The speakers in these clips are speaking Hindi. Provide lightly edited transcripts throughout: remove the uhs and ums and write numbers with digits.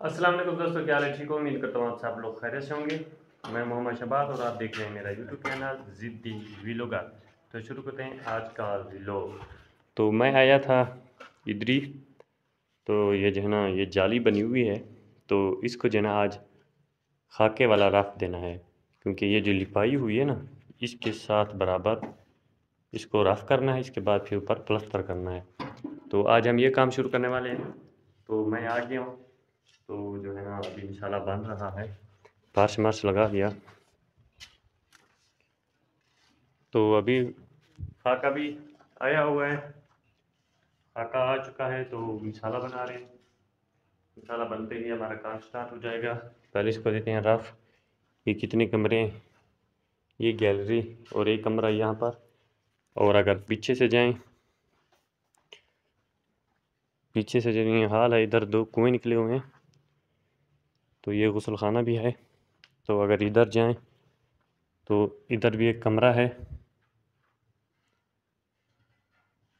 अस्सलाम वालेकुम दोस्तों, क्या हाल है? ठीक हो? उम्मीद करता हूँ आप सब लोग खैरियत से होंगे। मैं मोहम्मद शबाज और आप देख रहे हैं मेरा यूट्यूब चैनल ज़िद्दी व्लॉगर। तो शुरू करते हैं आज का व्लॉग। तो मैं आया था इधर ही। तो ये जो है ना, ये जाली बनी हुई है, तो इसको जो है ना आज खाके वाला रफ देना है, क्योंकि ये जो लिपाई हुई है ना, इसके साथ बराबर इसको रफ करना है। इसके बाद फिर ऊपर प्लस्तर करना है। तो आज हम ये काम शुरू करने वाले हैं। तो मैं आ गया हूँ। तो जो है ना, अभी इंशाल्लाह बन रहा है। फर्श मर्श लगा दिया। तो अभी खाका भी आया हुआ है। खाका आ चुका है, तो इंशाल्लाह बना रहे हैं। इंशाल्लाह बनते ही हमारा काम स्टार्ट हो जाएगा। पहले इसको देते हैं रफ। ये कितने कमरे हैं? ये गैलरी और एक कमरा यहाँ पर। और अगर पीछे से जाएं, पीछे से जो ये हाल है, इधर दो कुएं निकले हुए हैं। तो ये गुस्ल खाना भी है। तो अगर इधर जाएं तो इधर भी एक कमरा है।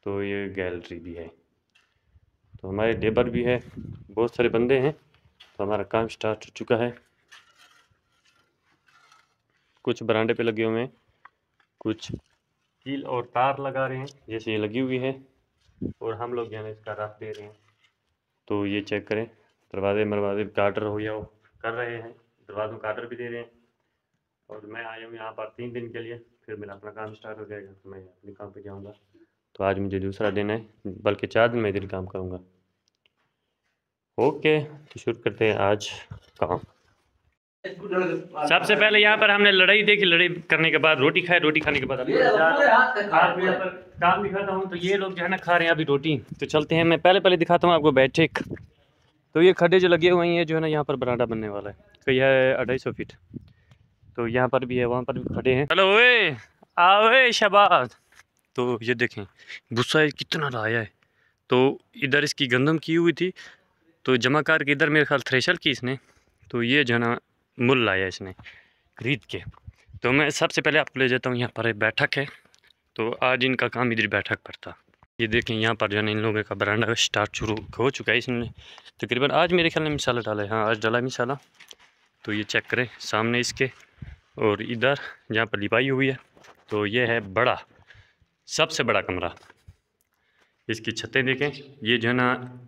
तो ये गैलरी भी है। तो हमारे लेबर भी है, बहुत सारे बंदे हैं। तो हमारा काम स्टार्ट हो चुका है। कुछ बरांडे पे लगे हुए हैं, कुछ कील और तार लगा रहे हैं जैसे ये लगी हुई है, और हम लोग यहाँ इसका रफ दे रहे हैं। तो ये चेक करें, दरवाजे मरवाजे गार्डर हो या वो कर रहे हैं, दरवाज़ों का आर्डर भी दे रहे हैं। और मैं आया हूँ यहाँ पर 3 दिन के लिए, फिर मेरा अपना काम स्टार्ट हो जाएगा, तो मैं अपने काम पे जाऊँगा। तो आज मुझे दूसरा दिन है, बल्कि 4 दिन मैं इधर काम करूँगा। ओके, तो शुरू करते हैं आज काम। सबसे पहले यहाँ पर हमने लड़ाई देखी, लड़ाई करने के बाद रोटी खाई, रोटी खाने के बाद आपको यहाँ पर काम दिखाता हूँ। तो ये लोग जो है ना खा रहे हैं अभी रोटी। तो चलते हैं, मैं पहले दिखाता हूँ आपको बैठे। तो ये खड्डे जो लगे हुए हैं, ये जो है ना यहाँ पर बरांडा बनने वाला है। तो यह है 250 फीट। तो यहाँ पर भी है, वहाँ पर भी खड़े हैं। हेलो ओए, आओ शबाज। तो ये देखें गुस्सा कितना लाया है। तो इधर इसकी गंदम की हुई थी, तो जमा करके इधर मेरे ख्याल थ्रेशर की इसने। तो ये जो है ना मुल लाया इसने खरीद के। तो मैं सबसे पहले आपको ले जाता हूँ, यहाँ पर एक बैठक है। तो आज इनका काम इधर बैठक पर था। ये देखें यहाँ पर जो है ना इन लोगों का बरांडा स्टार्ट शुरू हो चुका है। इसने तकरीबन आज मेरे ख्याल में मिसाला डाला है। हाँ, आज डाला मिसाला। तो ये चेक करें सामने इसके, और इधर जहाँ पर लिपाई हुई है। तो ये है बड़ा, सबसे बड़ा कमरा। इसकी छतें देखें, ये जो है ना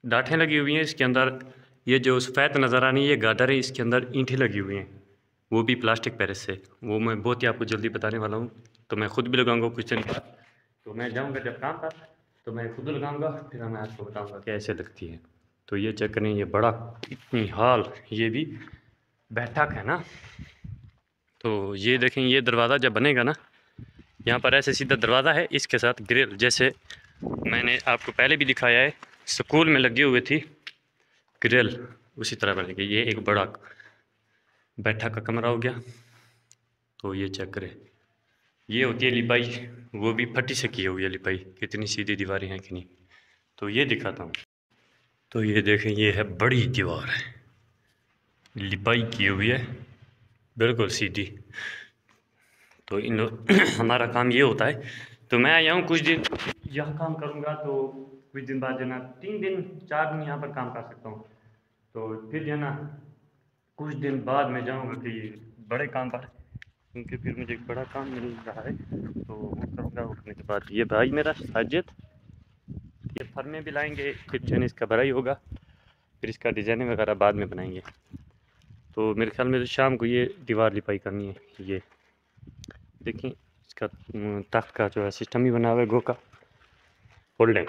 डाँठें लगी हुई हैं इसके अंदर। ये जो सफ़ेद नज़र आ रही है, ये गार्डर है, इसके अंदर ईंटें लगी हुई हैं, वो भी प्लास्टिक पेरिस से। वो मैं बहुत ही आपको जल्दी बताने वाला हूँ। तो मैं ख़ुद भी लगाऊंगा कुछ दिन बाद। तो मैं जाऊँगा जब काम पर, तो मैं खुद लगाऊंगा, फिर मैं आपको बताऊँगा कैसे लगती है। तो ये चेक करें, ये बड़ा इतनी हाल, ये भी बैठक है ना। तो ये देखें, ये दरवाज़ा जब बनेगा ना, यहाँ पर ऐसे सीधा दरवाज़ा है, इसके साथ ग्रिल, जैसे मैंने आपको पहले भी दिखाया है स्कूल में लगी हुई थी ग्रिल, उसी तरह बनेगी। ये एक बड़ा बैठक का कमरा हो गया। तो ये चेक करें, ये होती है लिपाई, वो भी फटी से की हुई है लिपाई, कितनी सीधी दीवारें हैं कि नहीं। तो ये दिखाता हूँ। तो ये देखें, ये है बड़ी दीवार है, लिपाई की हुई है, बिल्कुल सीधी। तो इन हमारा काम ये होता है। तो मैं आया हूँ कुछ दिन यहाँ काम करूँगा, तो कुछ दिन बाद जो है ना 3 दिन 4 दिन यहाँ पर काम कर सकता हूँ। तो फिर जो है ना कुछ दिन बाद मैं जाऊँगा कि बड़े काम पर, क्योंकि फिर मुझे एक बड़ा काम मिल रहा है, तो वो करूँगा। वो करने के बाद ये भाई मेरा साजिद, ये फर्में भी लाएंगे, फिर जो है इसका भराई होगा, फिर इसका डिज़ाइनिंग वगैरह बाद में बनाएंगे। तो मेरे ख्याल में तो शाम को ये दीवार लिपाई करनी है। ये देखिए इसका तख्त का जो है सिस्टम ही बना हुआ है, गो का होल्डिंग।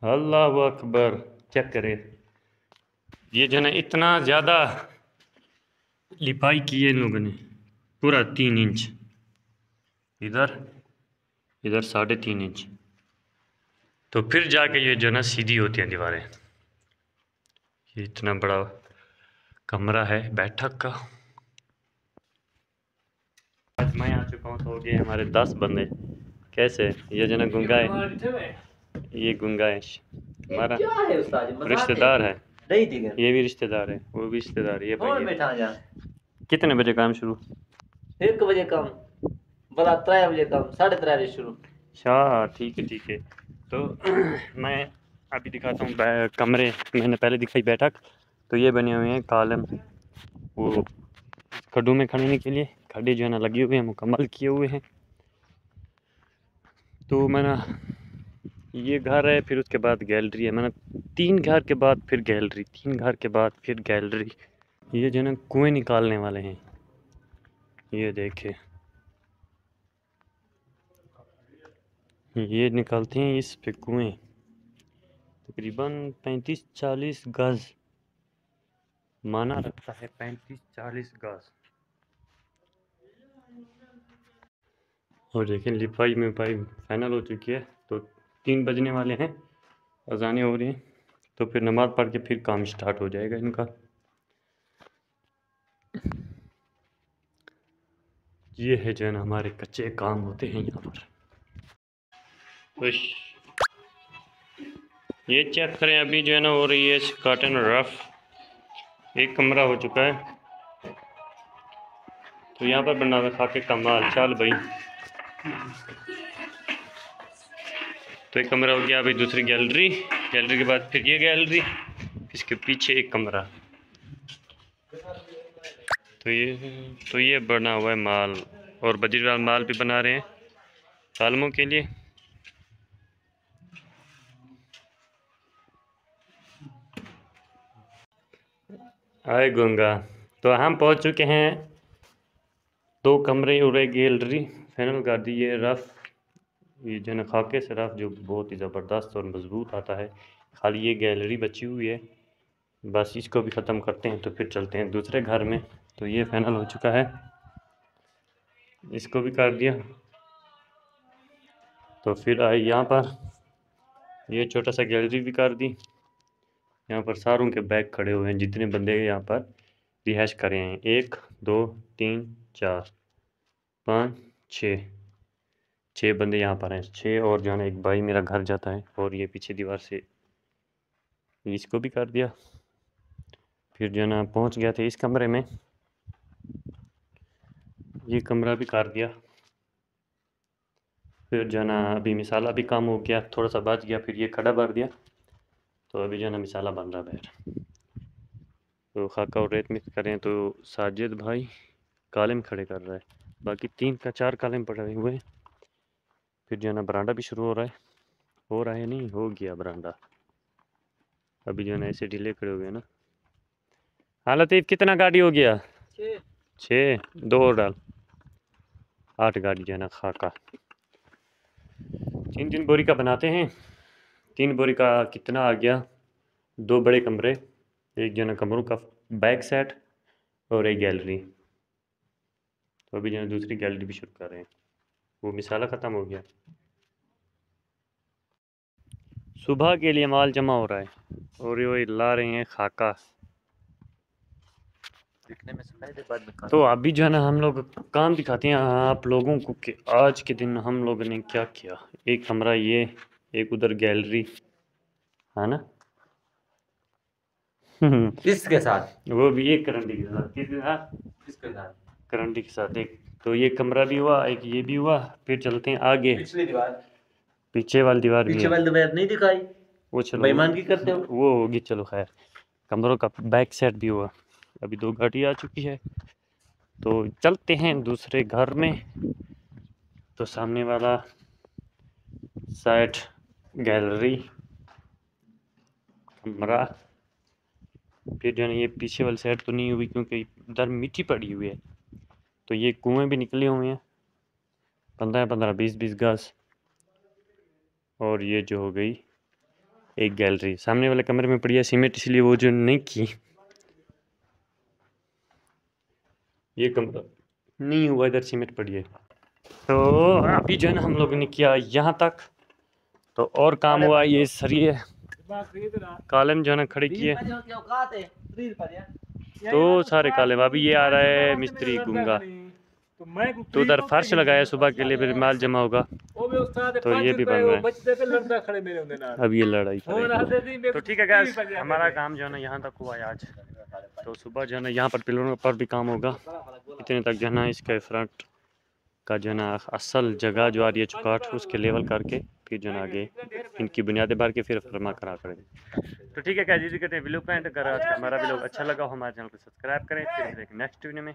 अल्लाह अकबर, चेक करें, ये जो है ना इतना ज़्यादा लिपाई की है इन लोगों ने, पूरा 3 इंच, इधर इधर 3.5 इंच। तो फिर जाके ये जो है ना सीधी होती हैं दीवारें। ये इतना बड़ा कमरा है बैठक का। आज मैं आ चुका हूँ, तो हो गए हमारे 10 बंदे। कैसे ये जो ना गुंगा है, ये गुंगा है हमारा रिश्तेदार है, ये भी रिश्तेदार है, वो भी रिश्तेदार है। ये भाई कितने बजे काम शुरू? 1 बजे कम, बड़ा 3 बजे कम, 3:30 बजे शुरू। अच्छा, ठीक है ठीक है। तो मैं अभी दिखाता हूँ कमरे। मैंने पहले दिखाई बैठक, तो ये बने हुए हैं कॉलम, वो खड्डों में खड़ने के लिए खड्डे जो है ना लगे हुए हैं, मुकम्मल किए हुए हैं। तो मैंने ये घर है, फिर उसके बाद गैलरी है। मैंने 3 घर के बाद फिर गैलरी, 3 घर के बाद फिर गैलरी। ये जो है ना कुएँ निकालने वाले हैं, ये देखिए, ये निकालते हैं इस पे कुएँ। तकरीबन 35-40 गज माना रखता है, 35-40 गज। और देखिए लिपाई में पाई फाइनल हो चुकी है। तो 3 बजने वाले हैं, अजानें हो रही हैं, तो फिर नमाज़ पढ़ के फिर काम स्टार्ट हो जाएगा इनका। ये है जो है ना हमारे कच्चे काम होते हैं यहाँ पर। खुश ये चेक करें, अभी जो है ना हो रही है कर्टन रफ। एक कमरा हो चुका है, तो यहाँ पर बना हुआ खाके कमाल। चल भाई, तो एक कमरा हो गया। अभी दूसरी गैलरी, गैलरी के बाद फिर ये गैलरी, इसके पीछे एक कमरा। तो ये बना हुआ है माल, और बजरीवाल माल भी बना रहे हैं सालमों के लिए। आए गंगा, तो हम पहुंच चुके हैं। 2 कमरे और एक गैलरी फाइनल कर दी। ये रफ, ये जो है ना खाके से रफ जो बहुत ही ज़बरदस्त और मज़बूत आता है। खाली ये गैलरी बची हुई है, बस इसको भी ख़त्म करते हैं तो फिर चलते हैं दूसरे घर में। तो ये फाइनल हो चुका है, इसको भी कर दिया। तो फिर आए यहाँ पर, ये छोटा सा गैलरी भी कर दी। यहाँ पर सारों के बैग खड़े हुए हैं, जितने बंदे यहाँ पर रिहाइश करे हैं। 1 2 3 4 5 6 बंदे यहाँ पर हैं। 6 और जो है ना एक भाई मेरा घर जाता है, और ये पीछे दीवार से इसको भी कर दिया। फिर जो है ना पहुँच गया थे इस कमरे में, ये कमरा भी कर दिया। फिर जो है ना अभी मिसाला भी काम हो गया, थोड़ा सा बच गया, फिर ये खड़ा भर दिया। तो अभी जो है ना मिसाला बन रहा है। तो खाका और रेत मिक्स करें तो साजिद भाई काले में खड़े कर रहा है, बाकी 3 का 4 काले में पड़े हुए हैं। फिर जो है ना बरांडा भी शुरू हो रहा है नहीं, हो गया बरांडा। अभी जो है ना ऐसे ढीले खड़े हो गए ना। हाँ लतीफ़, कितना गाड़ी हो गया? 6 2 और डाल, 8 गाड़ी जो है ना खाका। 3 बोरी का बनाते हैं। 3 बोरी का कितना आ गया? 2 बड़े कमरे, एक जो है ना कमरों का बैक सेट, और एक गैलरी। तो अभी जो है दूसरी गैलरी भी शुरू कर रहे हैं, वो मिसाला ख़त्म हो गया। सुबह के लिए माल जमा हो रहा है, और ये ला रहे हैं खाका। दिखने में सफेद है, बाद में तो अभी जो है ना हम लोग काम दिखाते हैं आप लोगों को कि आज के दिन हम लोगों ने क्या किया। एक कमरा ये, एक उधर गैलरी है ना। किसके साथ? वो भी एक करंडी के साथ। किसके साथ? किसके साथ? करंडी के साथ। एक तो ये कमरा भी हुआ, एक ये भी हुआ। फिर चलते हैं आगे, पिछली दीवार, पीछे वाली दीवार भी पीछे है। वाली दीवार नहीं दिखाई, वो चलो बेईमानगी करते हो। वो होगी, चलो खैर। कमरों का बैक सेट भी हुआ। अभी 2 गाड़ी आ चुकी है, तो चलते हैं दूसरे घर में। तो सामने वाला साइड गैलरी कमरा, फिर जो है ना ये पीछे वाली साइड तो नहीं हुई क्योंकि इधर मिट्टी पड़ी हुई है। तो ये कुएं भी निकले हुए हैं 15-15 20-20 गज। और ये जो हो गई एक गैलरी सामने वाले कमरे में पड़ी है सीमेंट, इसलिए वो जो नहीं की। ये कमरा नहीं हुआ, इधर सीमेंट पड़ी है। तो अभी जो है ना हम लोगों ने किया यहाँ तक। तो और काम हुआ, ये सरिये कालम जो है ना खड़े किए। तो सारे कालम। अभी ये आ रहा है मिस्त्री गुंगा, तो उधर फर्श लगाया सुबह के लिए, फिर माल जमा होगा। तो ये भी बन रहा है, अब ये लड़ाई करें। तो ठीक है गैस, हमारा काम जो है ना यहाँ तक हुआ है आज। तो सुबह जो है ना यहाँ पर पिलरों पर भी काम होगा, इतने तक जो है ना इसका फ्रंट का जो है ना असल जगह जो आ रही है चुकाट उसके लेवल करके फिर जो है ना आगे इनकी बुनियादें भर के फिर फरमा करा करेंगे। तो ठीक है क्या जी कहते हैं व्लॉग का एंड। अगर आज का हमारा व्लॉग अच्छा लगा हो हमारे चैनल को सब्सक्राइब करें। फिर नेक्स्ट वीडियो में।